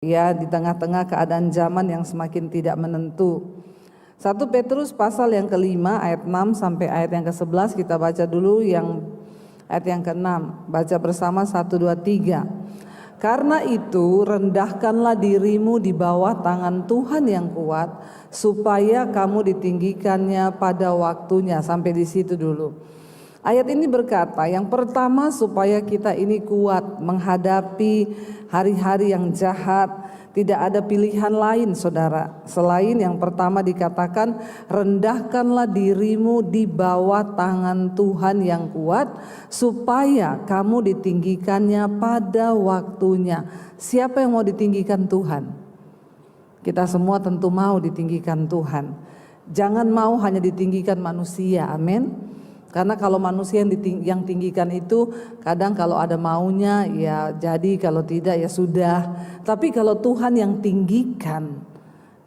Ya, di tengah-tengah keadaan zaman yang semakin tidak menentu. 1 Petrus pasal yang ke-5 ayat 6 sampai ayat yang ke-11, kita baca dulu yang ayat yang ke-6. Baca bersama 1, 2, 3. Karena itu rendahkanlah dirimu di bawah tangan Tuhan yang kuat, supaya kamu ditinggikannya pada waktunya. Sampai di situ dulu. Ayat ini berkata, yang pertama supaya kita ini kuat menghadapi hari-hari yang jahat. Tidak ada pilihan lain, saudara, selain yang pertama dikatakan, rendahkanlah dirimu di bawah tangan Tuhan yang kuat, supaya kamu ditinggikannya pada waktunya. Siapa yang mau ditinggikan Tuhan? Kita semua tentu mau ditinggikan Tuhan. Jangan mau hanya ditinggikan manusia, amin. Karena kalau manusia yang tinggikan itu kadang kalau ada maunya ya jadi, kalau tidak ya sudah. Tapi kalau Tuhan yang tinggikan,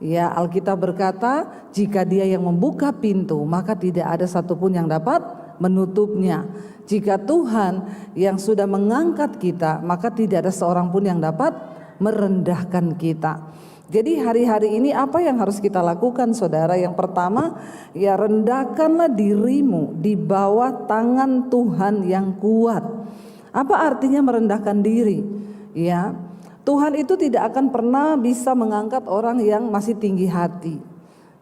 ya Alkitab berkata, jika Dia yang membuka pintu maka tidak ada satupun yang dapat menutupnya. Jika Tuhan yang sudah mengangkat kita, maka tidak ada seorang pun yang dapat merendahkan kita. Jadi hari-hari ini apa yang harus kita lakukan, saudara? Yang pertama, ya rendahkanlah dirimu di bawah tangan Tuhan yang kuat. Apa artinya merendahkan diri? Ya, Tuhan itu tidak akan pernah bisa mengangkat orang yang masih tinggi hati.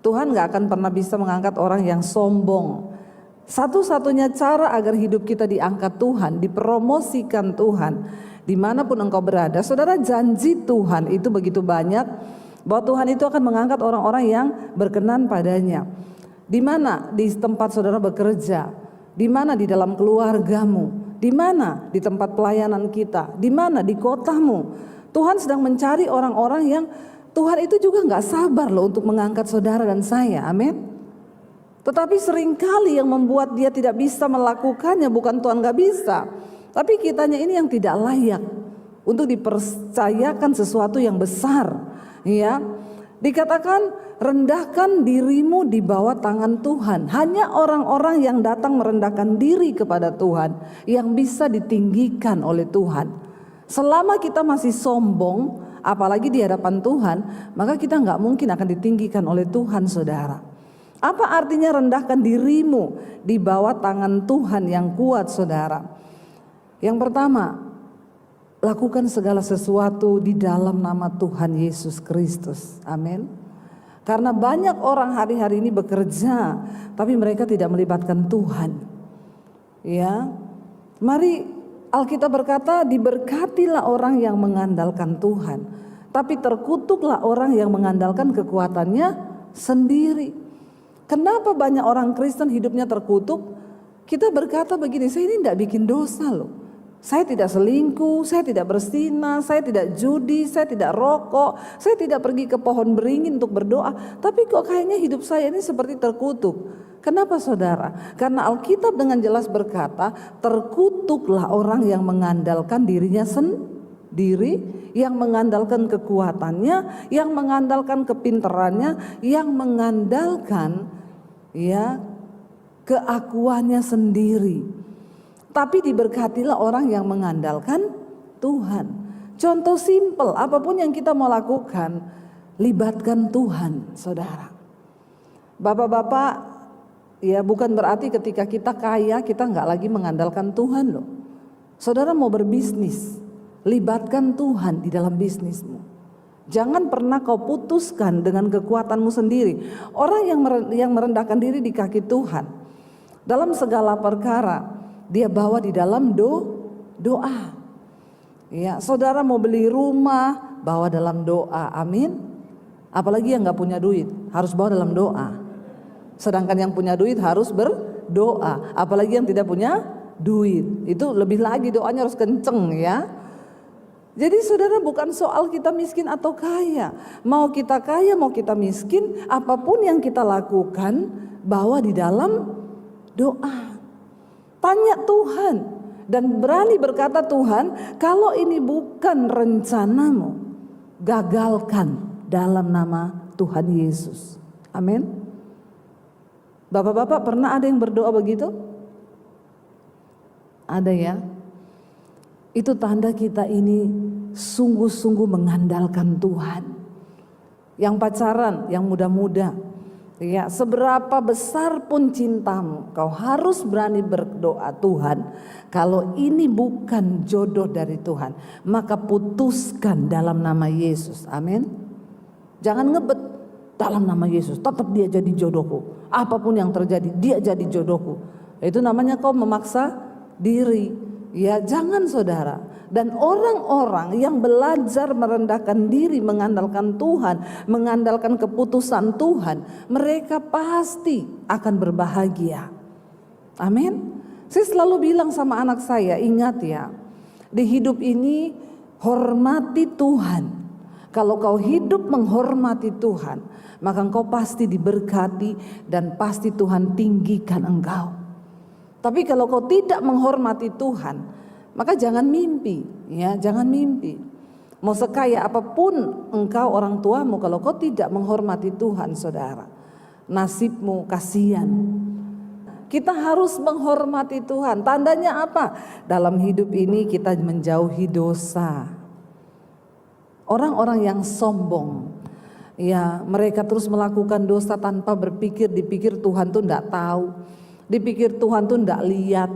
Tuhan gak akan pernah bisa mengangkat orang yang sombong. Satu-satunya cara agar hidup kita diangkat Tuhan, dipromosikan Tuhan, dimanapun engkau berada, saudara, janji Tuhan itu begitu banyak bahwa Tuhan itu akan mengangkat orang-orang yang berkenan padanya. Di mana? Di tempat saudara bekerja, di mana? Di dalam keluargamu, di mana? Di tempat pelayanan kita, di mana? Di kotamu. Tuhan sedang mencari orang-orang yang Tuhan itu juga gak sabar loh untuk mengangkat saudara dan saya, amin. Tetapi seringkali yang membuat dia tidak bisa melakukannya bukan Tuhan gak bisa, tapi kitanya ini yang tidak layak untuk dipercayakan sesuatu yang besar. Ya, dikatakan rendahkan dirimu di bawah tangan Tuhan. Hanya orang-orang yang datang merendahkan diri kepada Tuhan yang bisa ditinggikan oleh Tuhan. Selama kita masih sombong, apalagi di hadapan Tuhan, maka kita nggak mungkin akan ditinggikan oleh Tuhan, saudara. Apa artinya rendahkan dirimu di bawah tangan Tuhan yang kuat, saudara? Yang pertama, lakukan segala sesuatu di dalam nama Tuhan Yesus Kristus, amin. Karena banyak orang hari-hari ini bekerja, tapi mereka tidak melibatkan Tuhan. Ya, mari Alkitab berkata, diberkatilah orang yang mengandalkan Tuhan, tapi terkutuklah orang yang mengandalkan kekuatannya sendiri. Kenapa banyak orang Kristen hidupnya terkutuk? Kita berkata begini, saya ini tidak bikin dosa loh. Saya tidak selingkuh, saya tidak berzina, saya tidak judi, saya tidak rokok, saya tidak pergi ke pohon beringin untuk berdoa. Tapi kok kayaknya hidup saya ini seperti terkutuk. Kenapa, saudara? Karena Alkitab dengan jelas berkata, terkutuklah orang yang mengandalkan dirinya sendiri, yang mengandalkan kekuatannya, yang mengandalkan kepintarannya, yang mengandalkan ya keakuannya sendiri. Tapi diberkatilah orang yang mengandalkan Tuhan. Contoh simpel, apapun yang kita mau lakukan, libatkan Tuhan, saudara. Bapak-bapak, ya bukan berarti ketika kita kaya kita nggak lagi mengandalkan Tuhan loh. Saudara mau berbisnis, libatkan Tuhan di dalam bisnismu. Jangan pernah kau putuskan dengan kekuatanmu sendiri. Orang yang merendahkan diri di kaki Tuhan dalam segala perkara, dia bawa di dalam doa. Ya, saudara mau beli rumah, bawa dalam doa, amin. Apalagi yang gak punya duit, harus bawa dalam doa. Sedangkan yang punya duit harus berdoa. Apalagi yang tidak punya duit, itu lebih lagi doanya harus kenceng ya. Jadi saudara, bukan soal kita miskin atau kaya. Mau kita kaya, mau kita miskin, apapun yang kita lakukan, bawa di dalam doa. Tanya Tuhan dan berani berkata, Tuhan, kalau ini bukan rencanamu, gagalkan dalam nama Tuhan Yesus. Amin. Bapak-bapak pernah ada yang berdoa begitu? Ada ya? Itu tanda kita ini sungguh-sungguh mengandalkan Tuhan. Yang pacaran, yang muda-muda, ya, seberapa besar pun cintamu, kau harus berani berdoa, Tuhan, kalau ini bukan jodoh dari Tuhan, maka putuskan dalam nama Yesus. Amin. Jangan ngebet, dalam nama Yesus tetap dia jadi jodohku. Apapun yang terjadi, dia jadi jodohku. Itu namanya kau memaksa diri. Ya, jangan saudara. Dan orang-orang yang belajar merendahkan diri, mengandalkan Tuhan, mengandalkan keputusan Tuhan, mereka pasti akan berbahagia. Amin. Saya selalu bilang sama anak saya, ingat ya, di hidup ini hormati Tuhan. Kalau kau hidup menghormati Tuhan, maka engkau pasti diberkati dan pasti Tuhan tinggikan engkau. Tapi kalau kau tidak menghormati Tuhan, maka jangan mimpi, ya, jangan mimpi. Mau sekaya apapun engkau orang tuamu, kalau kau tidak menghormati Tuhan, saudara, nasibmu kasihan. Kita harus menghormati Tuhan. Tandanya apa? Dalam hidup ini kita menjauhi dosa. Orang-orang yang sombong, ya, mereka terus melakukan dosa tanpa berpikir, dipikir Tuhan tuh enggak tahu, dipikir Tuhan tuh enggak lihat,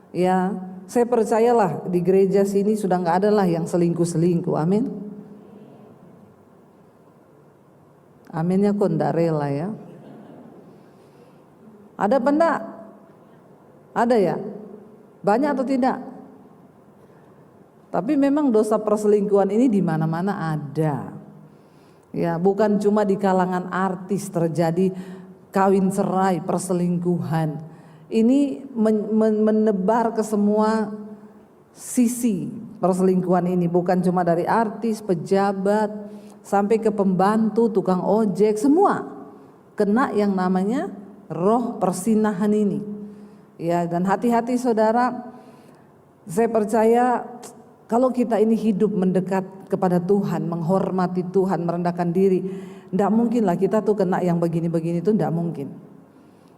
ya. Saya percayalah di gereja sini sudah enggak ada lah yang selingkuh-selingkuh. Amin. Aminnya kok enggak rela ya. Ada apa enggak? Ada ya? Banyak atau tidak? Tapi memang dosa perselingkuhan ini di mana-mana ada. Ya, bukan cuma di kalangan artis terjadi kawin cerai, perselingkuhan. Ini menebar ke semua sisi perselingkuhan ini, bukan cuma dari artis, pejabat, sampai ke pembantu, tukang ojek, semua kena yang namanya roh persinahan ini. Ya, dan hati-hati saudara, saya percaya kalau kita ini hidup mendekat kepada Tuhan, menghormati Tuhan, merendahkan diri, tidak mungkinlah kita tuh kena yang begini-begini itu, tidak mungkin.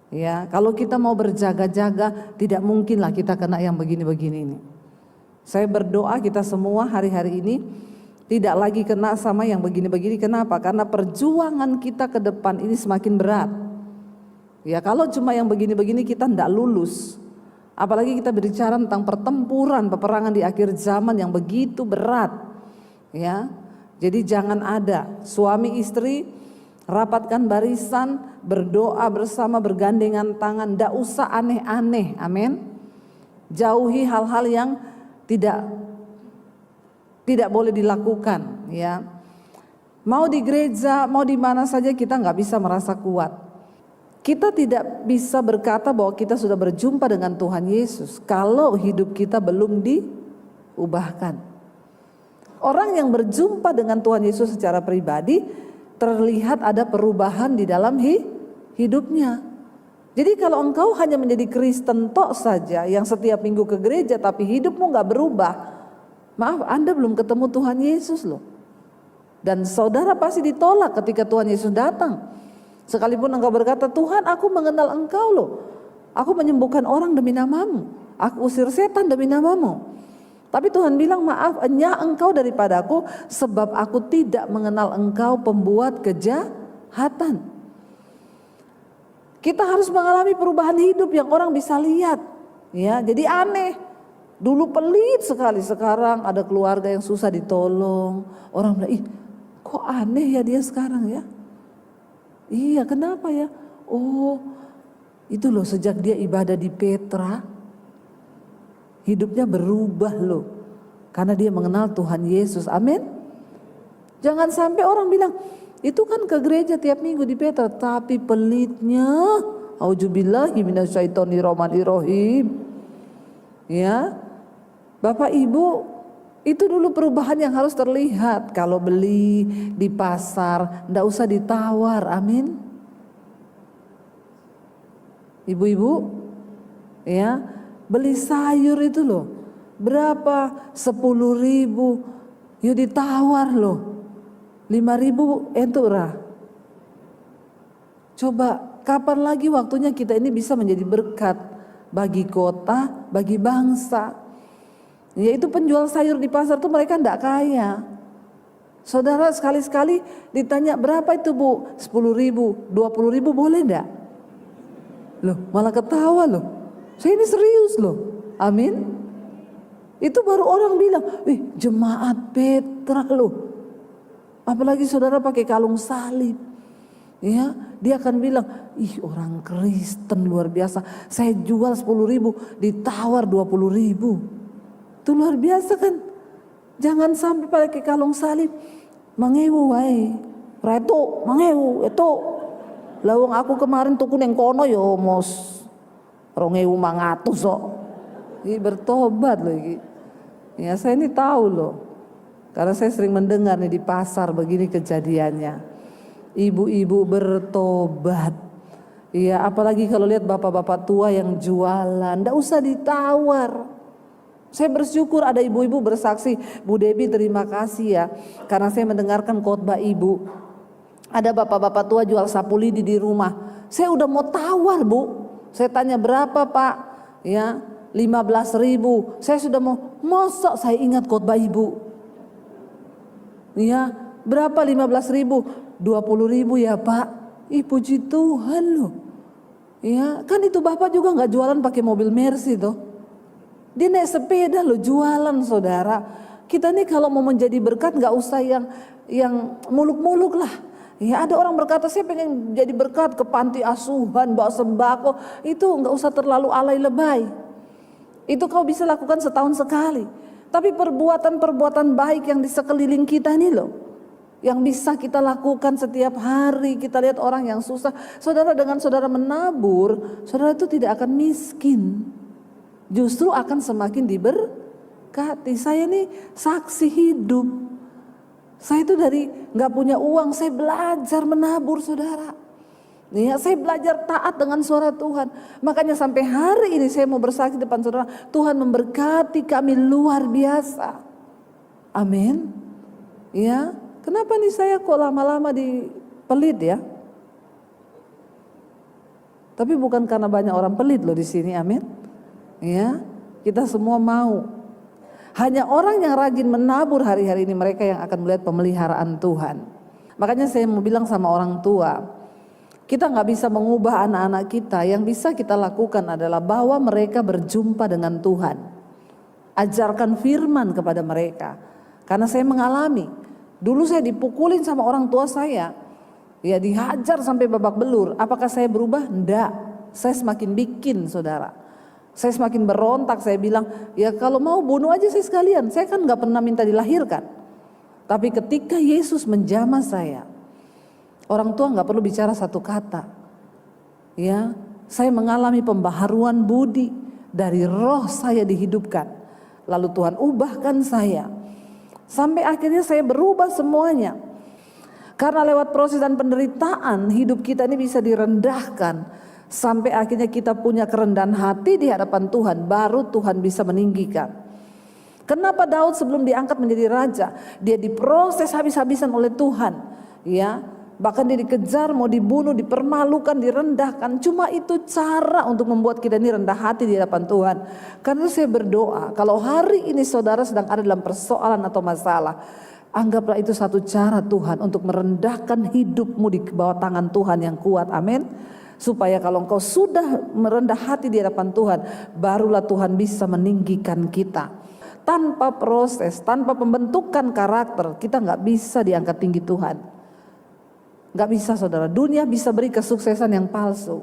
Ya, kalau kita mau berjaga-jaga, tidak mungkinlah kita kena yang begini-begini ini. Saya berdoa kita semua hari-hari ini tidak lagi kena sama yang begini-begini. Kenapa? Karena perjuangan kita ke depan ini semakin berat. Ya, kalau cuma yang begini-begini kita tidak lulus. Apalagi kita berbicara tentang pertempuran, peperangan di akhir zaman yang begitu berat. Ya, jadi jangan ada suami istri rapatkan barisan, berdoa bersama, bergandengan tangan, tidak usah aneh-aneh. Amin. Jauhi hal-hal yang tidak boleh dilakukan. Ya, mau di gereja, mau di mana saja kita nggak bisa merasa kuat. Kita tidak bisa berkata bahwa kita sudah berjumpa dengan Tuhan Yesus kalau hidup kita belum diubahkan. Orang yang berjumpa dengan Tuhan Yesus secara pribadi terlihat ada perubahan di dalam hidupnya. Jadi kalau engkau hanya menjadi Kristen tok saja yang setiap minggu ke gereja tapi hidupmu gak berubah, maaf, Anda belum ketemu Tuhan Yesus loh. Dan saudara pasti ditolak ketika Tuhan Yesus datang. Sekalipun engkau berkata, Tuhan aku mengenal engkau loh, aku menyembuhkan orang demi namamu, aku usir setan demi namamu. Tapi Tuhan bilang, maaf, enyah engkau daripadaku sebab aku tidak mengenal engkau pembuat kejahatan. Kita harus mengalami perubahan hidup yang orang bisa lihat. Ya, jadi aneh. Dulu pelit sekali, sekarang ada keluarga yang susah ditolong. Orang bilang, ih kok aneh ya dia sekarang ya. Iya, kenapa ya? Oh, itu loh sejak dia ibadah di Petra, hidupnya berubah loh. Karena dia mengenal Tuhan Yesus. Amin. Jangan sampai orang bilang, itu kan ke gereja tiap minggu di Petra, tapi pelitnya, auzubillahi minasyaitonirrahmanirrahim. Ya, Bapak Ibu, itu dulu perubahan yang harus terlihat. Kalau beli di pasar, ndak usah ditawar, amin. Ibu-ibu, ya, beli sayur itu loh, berapa? 10.000, yuk ditawar loh, 5.000 entura. Coba, kapan lagi waktunya kita ini bisa menjadi berkat bagi kota, bagi bangsa? Yaitu penjual sayur di pasar tuh mereka enggak kaya. Saudara, sekali-sekali ditanya berapa itu Bu? 10.000, 20.000 boleh enggak? Loh, malah ketawa loh. Saya ini serius loh. Amin. Itu baru orang bilang, jemaat Petra loh. Apalagi saudara pakai kalung salib. Ya, dia akan bilang, orang Kristen luar biasa. Saya jual 10.000, ditawar 20.000. Itu luar biasa kan? Jangan sampai pakai kalung salib. Mangewu wae. Reto, mangewu, itu. Lawang aku kemarin tuku neng kono yo mos 2.500 kok. Ini bertobat loh ini. Ya saya ini tahu loh. Karena saya sering mendengar nih di pasar begini kejadiannya. Ibu-ibu bertobat. Ya apalagi kalau lihat bapak-bapak tua yang jualan, ndak usah ditawar. Saya bersyukur ada ibu-ibu bersaksi. Bu Debi terima kasih ya. Karena saya mendengarkan khotbah ibu. Ada bapak-bapak tua jual sapu lidi di rumah. Saya udah mau tawar Bu. Saya tanya berapa Pak? Ya 15.000. Saya sudah mau, mosok saya ingat khotbah ibu. Ya berapa 15.000? 20.000 ya Pak. Puji Tuhan loh. Ya kan itu bapak juga gak jualan pakai mobil Mercy tuh. Dia naik sepeda loh jualan saudara. Kita nih kalau mau menjadi berkat gak usah yang muluk-muluk lah. Ya ada orang berkata saya pengen jadi berkat ke panti asuhan, bawa sembako. Itu gak usah terlalu alay lebay. Itu kau bisa lakukan setahun sekali. Tapi perbuatan-perbuatan baik yang di sekeliling kita nih loh. Yang bisa kita lakukan setiap hari. Kita lihat orang yang susah. Saudara dengan saudara menabur, saudara itu tidak akan miskin. Justru akan semakin diberkati. Saya nih saksi hidup. Saya itu dari gak punya uang, saya belajar menabur saudara. Ya, saya belajar taat dengan suara Tuhan. Makanya sampai hari ini saya mau bersaksi depan saudara, Tuhan memberkati kami luar biasa. Amin. Ya, kenapa nih saya kok lama-lama di pelit ya? Tapi bukan karena banyak orang pelit loh di sini, amin. Ya, kita semua mau. Hanya orang yang rajin menabur hari-hari ini mereka yang akan melihat pemeliharaan Tuhan. Makanya saya mau bilang sama orang tua, kita gak bisa mengubah anak-anak kita. Yang bisa kita lakukan adalah bawa mereka berjumpa dengan Tuhan. Ajarkan firman kepada mereka. Karena saya mengalami, dulu saya dipukulin sama orang tua saya. Ya dihajar sampai babak belur. Apakah saya berubah? Enggak. Saya semakin bikin saudara. Saya semakin berontak, saya bilang, ya kalau mau bunuh aja saya sekalian. Saya kan gak pernah minta dilahirkan. Tapi ketika Yesus menjamah saya, orang tua gak perlu bicara satu kata. Ya, saya mengalami pembaharuan budi dari roh saya dihidupkan. Lalu Tuhan ubahkan saya. Sampai akhirnya saya berubah semuanya. Karena lewat proses dan penderitaan hidup kita ini bisa direndahkan. Sampai akhirnya kita punya kerendahan hati di hadapan Tuhan, baru Tuhan bisa meninggikan. Kenapa Daud sebelum diangkat menjadi raja, dia diproses habis-habisan oleh Tuhan, ya, bahkan dia dikejar, mau dibunuh, dipermalukan, direndahkan. Cuma itu cara untuk membuat kita ini rendah hati di hadapan Tuhan. Karena saya berdoa, kalau hari ini saudara sedang ada dalam persoalan atau masalah, anggaplah itu satu cara Tuhan untuk merendahkan hidupmu di bawah tangan Tuhan yang kuat, amin. Supaya kalau engkau sudah merendah hati di hadapan Tuhan, barulah Tuhan bisa meninggikan kita. Tanpa proses, tanpa pembentukan karakter, kita gak bisa diangkat tinggi Tuhan. Gak bisa saudara, dunia bisa beri kesuksesan yang palsu.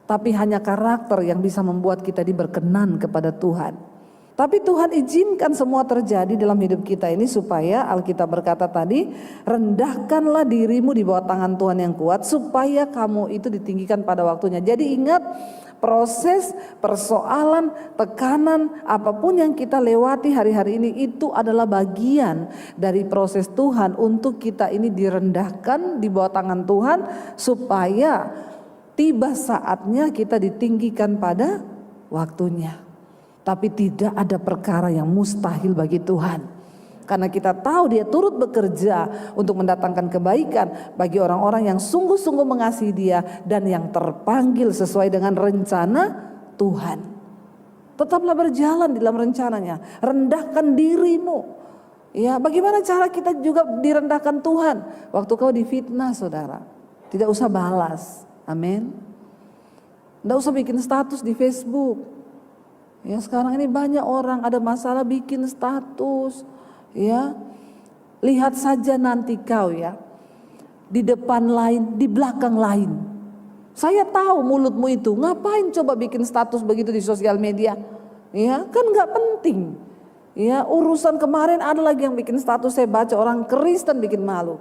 Tapi hanya karakter yang bisa membuat kita diberkenan kepada Tuhan. Tapi Tuhan izinkan semua terjadi dalam hidup kita ini supaya Alkitab berkata tadi, rendahkanlah dirimu di bawah tangan Tuhan yang kuat supaya kamu itu ditinggikan pada waktunya. Jadi ingat, proses, persoalan, tekanan, apapun yang kita lewati hari-hari ini itu adalah bagian dari proses Tuhan untuk kita ini direndahkan di bawah tangan Tuhan supaya tiba saatnya kita ditinggikan pada waktunya. Tapi tidak ada perkara yang mustahil bagi Tuhan. Karena kita tahu Dia turut bekerja untuk mendatangkan kebaikan bagi orang-orang yang sungguh-sungguh mengasihi Dia dan yang terpanggil sesuai dengan rencana Tuhan. Tetaplah berjalan di dalam rencananya. Rendahkan dirimu. Ya, bagaimana cara kita juga direndahkan Tuhan? Waktu kau difitnah, saudara, tidak usah balas. Amin. Tidak usah bikin status di Facebook. Ya, sekarang ini banyak orang ada masalah bikin status. Ya, lihat saja nanti kau ya, di depan lain, di belakang lain. Saya tahu mulutmu itu, ngapain coba bikin status begitu di sosial media? Ya, kan nggak penting. Ya, urusan kemarin ada lagi yang bikin status, saya baca orang Kristen bikin malu.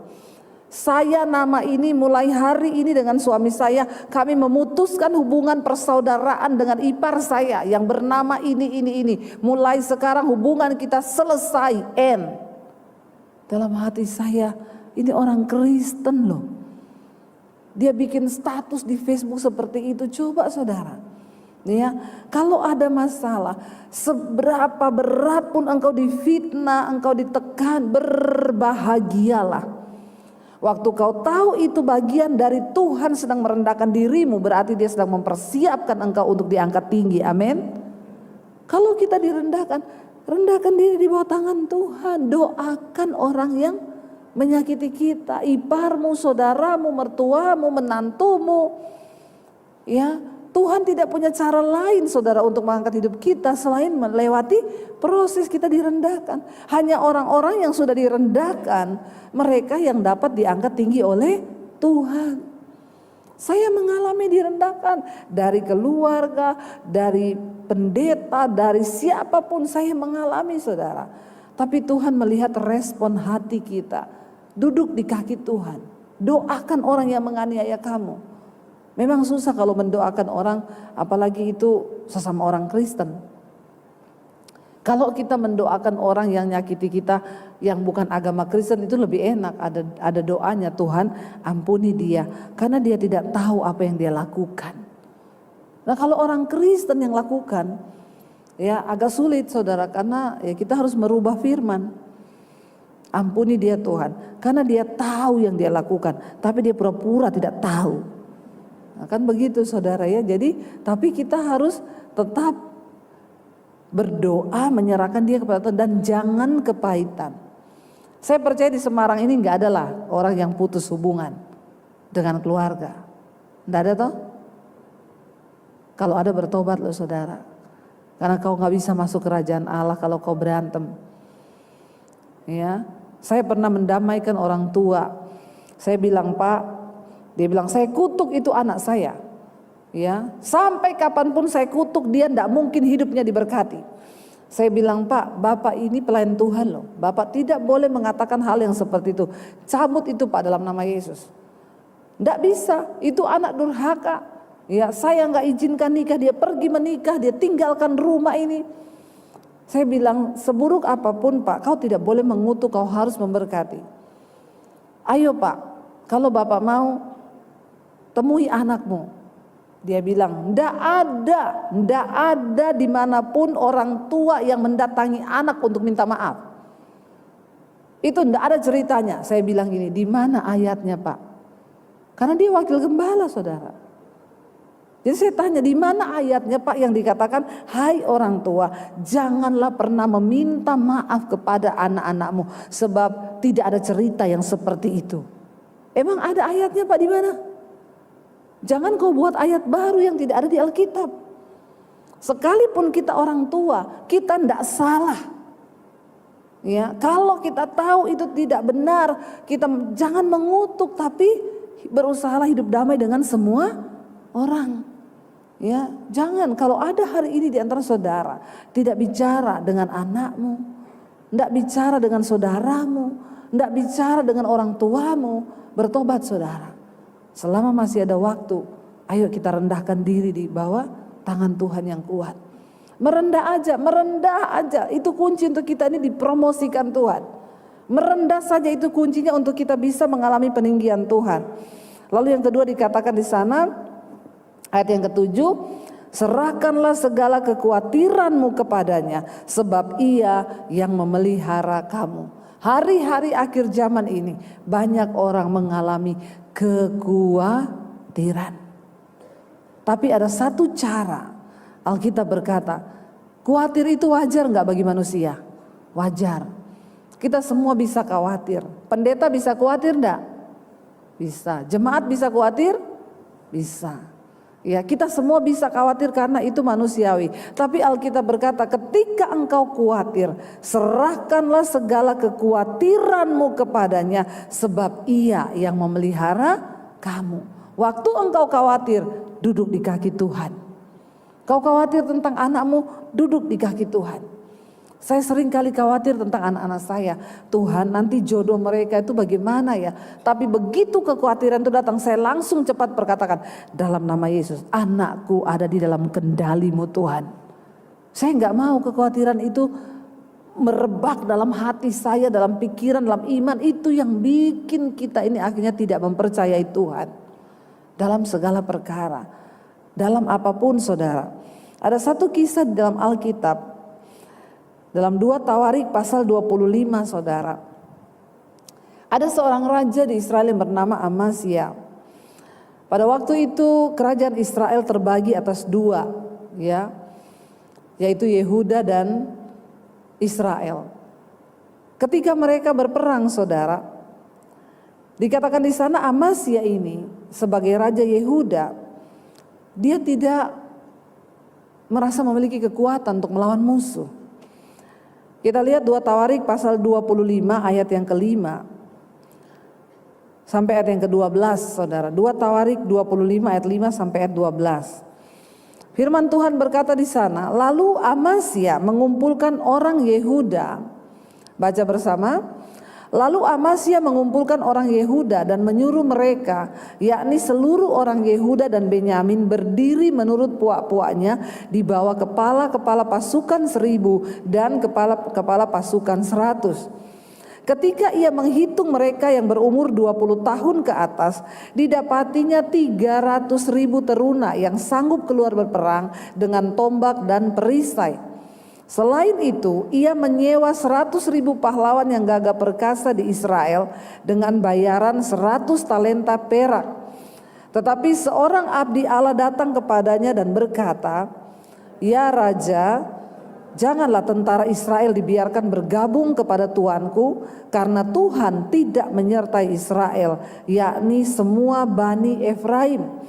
Saya nama ini mulai hari ini dengan suami saya, kami memutuskan hubungan persaudaraan dengan ipar saya yang bernama ini. Mulai sekarang hubungan kita selesai, end. Dalam hati saya, ini orang Kristen loh. Dia bikin status di Facebook seperti itu. Coba saudara, ya, kalau ada masalah, seberapa berat pun engkau difitnah, engkau ditekan, berbahagialah. Waktu kau tahu itu bagian dari Tuhan sedang merendahkan dirimu, berarti dia sedang mempersiapkan engkau untuk diangkat tinggi. Amin. Kalau kita direndahkan, rendahkan diri di bawah tangan Tuhan. Doakan orang yang menyakiti kita, iparmu, saudaramu, mertuamu, menantumu. Ya, Tuhan tidak punya cara lain saudara untuk mengangkat hidup kita selain melewati proses kita direndahkan. Hanya orang-orang yang sudah direndahkan, mereka yang dapat diangkat tinggi oleh Tuhan. Saya mengalami direndahkan dari keluarga, dari pendeta, dari siapapun saya mengalami saudara. Tapi Tuhan melihat respon hati kita. Duduk di kaki Tuhan. Doakan orang yang menganiaya kamu. Memang susah kalau mendoakan orang, apalagi itu sesama orang Kristen. Kalau kita mendoakan orang yang nyakiti kita, yang bukan agama Kristen, itu lebih enak. Ada doanya, Tuhan ampuni dia, karena dia tidak tahu apa yang dia lakukan. Nah kalau orang Kristen yang lakukan, ya agak sulit saudara, karena ya kita harus merubah firman. Ampuni dia Tuhan, karena dia tahu yang dia lakukan, tapi dia pura-pura tidak tahu. Nah, kan begitu saudara ya. Jadi tapi kita harus tetap berdoa, menyerahkan dia kepada Tuhan, dan jangan kepahitan. Saya percaya di Semarang ini nggak ada lah orang yang putus hubungan dengan keluarga. Nggak ada toh? Kalau ada bertobat loh saudara. Karena kau nggak bisa masuk kerajaan Allah kalau kau berantem. Ya, saya pernah mendamaikan orang tua. Saya bilang, Pak, dia bilang, saya kutuk itu anak saya. Ya, sampai kapanpun saya kutuk dia, tidak mungkin hidupnya diberkati. Saya bilang, Pak, Bapak ini pelayan Tuhan loh. Bapak tidak boleh mengatakan hal yang seperti itu. Cabut itu Pak dalam nama Yesus. Tidak bisa, itu anak durhaka. Ya, saya nggak izinkan nikah, dia pergi menikah, dia tinggalkan rumah ini. Saya bilang, seburuk apapun Pak, kau tidak boleh mengutuk, kau harus memberkati. Ayo Pak, kalau Bapak mau, temui anakmu. Dia bilang, ndak ada dimanapun orang tua yang mendatangi anak untuk minta maaf. Itu ndak ada ceritanya. Saya bilang gini, di mana ayatnya Pak? Karena dia wakil gembala saudara. Jadi saya tanya, di mana ayatnya Pak yang dikatakan, hai orang tua, janganlah pernah meminta maaf kepada anak-anakmu, sebab tidak ada cerita yang seperti itu. Emang ada ayatnya Pak di mana? Jangan kau buat ayat baru yang tidak ada di Alkitab. Sekalipun kita orang tua, kita tidak salah. Ya, kalau kita tahu itu tidak benar, kita jangan mengutuk, tapi berusahalah hidup damai dengan semua orang. Ya, jangan kalau ada hari ini di antara saudara tidak bicara dengan anakmu, tidak bicara dengan saudaramu, tidak bicara dengan orang tuamu, bertobat saudara. Selama masih ada waktu, ayo kita rendahkan diri di bawah tangan Tuhan yang kuat. Merendah aja, itu kunci untuk kita ini dipromosikan Tuhan. Merendah saja itu kuncinya untuk kita bisa mengalami peninggian Tuhan. Lalu yang kedua dikatakan di sana, ayat yang ketujuh, serahkanlah segala kekhawatiranmu kepadanya, sebab ia yang memelihara kamu. Hari-hari akhir zaman ini banyak orang mengalami kekhawatiran. Tapi ada satu cara, Alkitab berkata, Khawatir itu wajar nggak bagi manusia? Wajar. Kita semua bisa khawatir. Pendeta bisa khawatir enggak? Bisa. Jemaat bisa khawatir? Bisa. Ya, kita semua bisa khawatir karena itu manusiawi. Tapi Alkitab berkata, ketika engkau khawatir, serahkanlah segala kekhawatiranmu kepadanya, sebab Ia yang memelihara kamu. Waktu engkau khawatir, duduk di kaki Tuhan. Kau khawatir tentang anakmu, duduk di kaki Tuhan. Saya sering kali khawatir tentang anak-anak saya. Tuhan, nanti jodoh mereka itu bagaimana ya? Tapi begitu kekhawatiran itu datang, saya langsung cepat berkatakan, dalam nama Yesus, anakku ada di dalam kendali-Mu Tuhan. Saya nggak mau kekhawatiran itu merebak dalam hati saya, dalam pikiran, dalam iman. Itu yang bikin kita ini akhirnya tidak mempercayai Tuhan dalam segala perkara, dalam apapun, saudara. Ada satu kisah di dalam Alkitab, dalam 2 Tawarik pasal 25, saudara. Ada seorang raja di Israel yang bernama Amasya. Pada waktu itu kerajaan Israel terbagi atas 2, ya, yaitu Yehuda dan Israel. Ketika mereka berperang, saudara, dikatakan di sana Amasya ini sebagai raja Yehuda, dia tidak merasa memiliki kekuatan untuk melawan musuh. Kita lihat 2 Tawarik pasal 25 ayat yang ke-5 sampai ayat yang ke-12, saudara. 2 Tawarik 25 ayat 5 sampai ayat 12. Firman Tuhan berkata di sana, lalu Amasya mengumpulkan orang Yehuda. Baca bersama. Lalu Amasya mengumpulkan orang Yehuda dan menyuruh mereka, yakni seluruh orang Yehuda dan Benyamin, berdiri menurut puak-puaknya di bawah kepala-kepala pasukan 1000 dan kepala pasukan 100. Ketika ia menghitung mereka yang berumur 20 tahun ke atas, didapatinya 300.000 teruna yang sanggup keluar berperang dengan tombak dan perisai. Selain itu, ia menyewa 100.000 pahlawan yang gagah perkasa di Israel dengan bayaran 100 talenta perak. Tetapi seorang abdi Allah datang kepadanya dan berkata, "Ya Raja, janganlah tentara Israel dibiarkan bergabung kepada tuanku, karena Tuhan tidak menyertai Israel, yakni semua Bani Efraim.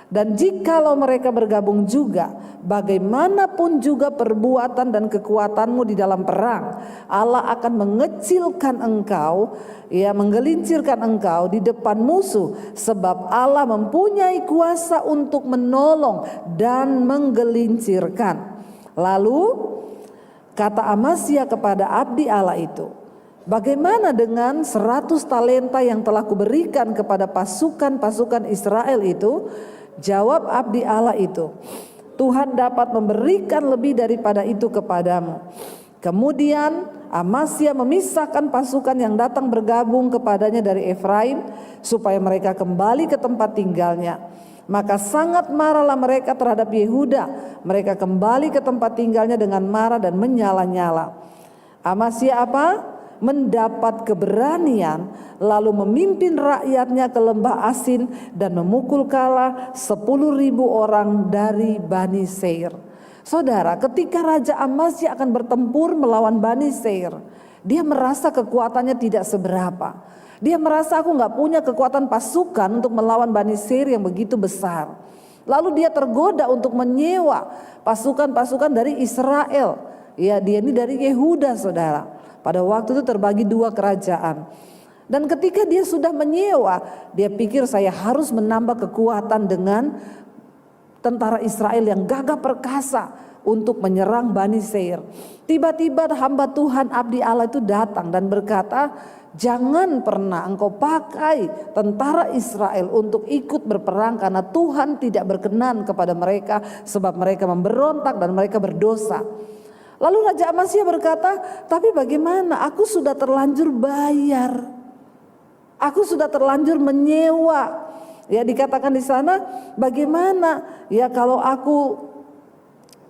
Dan jikalau mereka bergabung juga, bagaimanapun juga perbuatan dan kekuatanmu di dalam perang, Allah akan mengecilkan engkau, ya, menggelincirkan engkau di depan musuh, sebab Allah mempunyai kuasa untuk menolong dan menggelincirkan." Lalu kata Amasya kepada abdi Allah itu, "Bagaimana dengan 100 talenta yang telah kuberikan kepada pasukan-pasukan Israel itu?" Jawab abdi Allah itu, "Tuhan dapat memberikan lebih daripada itu kepadamu." Kemudian Amasya memisahkan pasukan yang datang bergabung kepadanya dari Efraim, supaya mereka kembali ke tempat tinggalnya. Maka sangat marahlah mereka terhadap Yehuda. Mereka kembali ke tempat tinggalnya dengan marah dan menyala-nyala. Amasya apa? Mendapat keberanian, lalu memimpin rakyatnya ke lembah Asin dan memukul kalah 10.000 orang dari Bani Seir. Saudara, ketika Raja Amasya akan bertempur melawan Bani Seir, dia merasa kekuatannya tidak seberapa. Dia merasa, aku gak punya kekuatan pasukan untuk melawan Bani Seir yang begitu besar. Lalu dia tergoda untuk menyewa pasukan-pasukan dari Israel. Ya, dia ini dari Yehuda, saudara. Pada waktu itu terbagi 2 kerajaan. Dan ketika dia sudah menyewa, dia pikir saya harus menambah kekuatan dengan tentara Israel yang gagah perkasa untuk menyerang Bani Seir. Tiba-tiba hamba Tuhan abdi Allah itu datang dan berkata, "Jangan pernah engkau pakai tentara Israel untuk ikut berperang, karena Tuhan tidak berkenan kepada mereka, sebab mereka memberontak dan mereka berdosa." Lalu Raja Amasya berkata, "Tapi bagaimana? Aku sudah terlanjur bayar. Aku sudah terlanjur menyewa." Ya, dikatakan di sana, bagaimana? Ya, kalau aku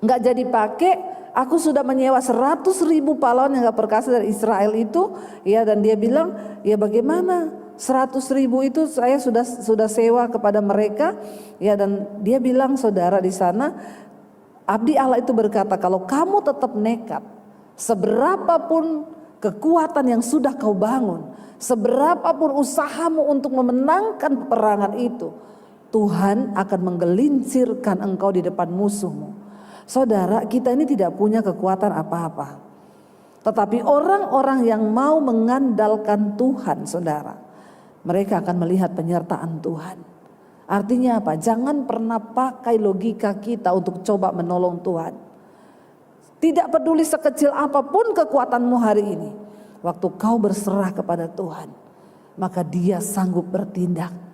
nggak jadi pakai, aku sudah menyewa 100.000 pahlawan yang gak perkasa dari Israel itu. Ya, dan dia bilang, ya bagaimana? 100.000 itu saya sudah sewa kepada mereka. Ya, dan dia bilang, saudara, di sana, Abdi Allah itu berkata, kalau kamu tetap nekat, seberapapun kekuatan yang sudah kau bangun, seberapapun usahamu untuk memenangkan peperangan itu, Tuhan akan menggelincirkan engkau di depan musuhmu. Saudara, kita ini tidak punya kekuatan apa-apa. Tetapi orang-orang yang mau mengandalkan Tuhan, saudara, mereka akan melihat penyertaan Tuhan. Artinya apa? Jangan pernah pakai logika kita untuk coba menolong Tuhan. Tidak peduli sekecil apapun kekuatanmu hari ini, waktu kau berserah kepada Tuhan, maka Dia sanggup bertindak.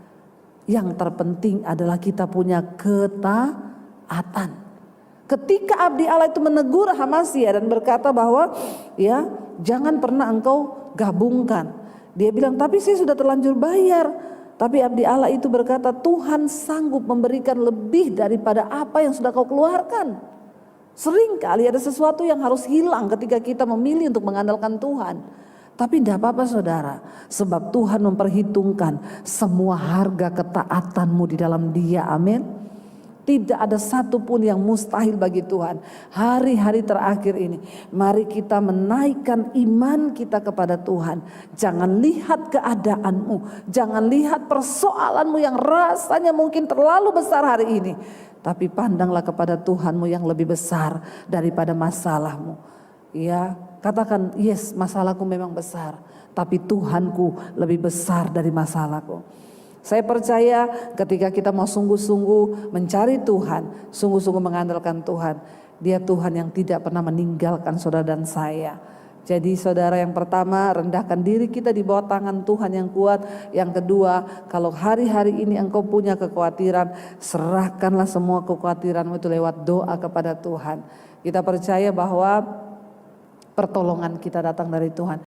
Yang terpenting adalah kita punya ketaatan. Ketika abdi Allah itu menegur Amasya dan berkata bahwa ya jangan pernah engkau gabungkan. Dia bilang, tapi saya sudah terlanjur bayar. Tapi abdi Allah itu berkata, Tuhan sanggup memberikan lebih daripada apa yang sudah kau keluarkan. Seringkali ada sesuatu yang harus hilang ketika kita memilih untuk mengandalkan Tuhan. Tapi tidak apa-apa saudara, sebab Tuhan memperhitungkan semua harga ketaatanmu di dalam Dia, amin. Tidak ada satupun yang mustahil bagi Tuhan. Hari-hari terakhir ini, mari kita menaikkan iman kita kepada Tuhan. Jangan lihat keadaanmu, jangan lihat persoalanmu yang rasanya mungkin terlalu besar hari ini. Tapi pandanglah kepada Tuhanmu yang lebih besar daripada masalahmu. Ya, katakan, yes, masalahku memang besar, tapi Tuhanku lebih besar dari masalahku. Saya percaya ketika kita mau sungguh-sungguh mencari Tuhan, sungguh-sungguh mengandalkan Tuhan, Dia Tuhan yang tidak pernah meninggalkan saudara dan saya. Jadi saudara, yang pertama, rendahkan diri kita di bawah tangan Tuhan yang kuat. Yang kedua, kalau hari-hari ini engkau punya kekhawatiran, serahkanlah semua kekhawatiranmu itu lewat doa kepada Tuhan. Kita percaya bahwa pertolongan kita datang dari Tuhan.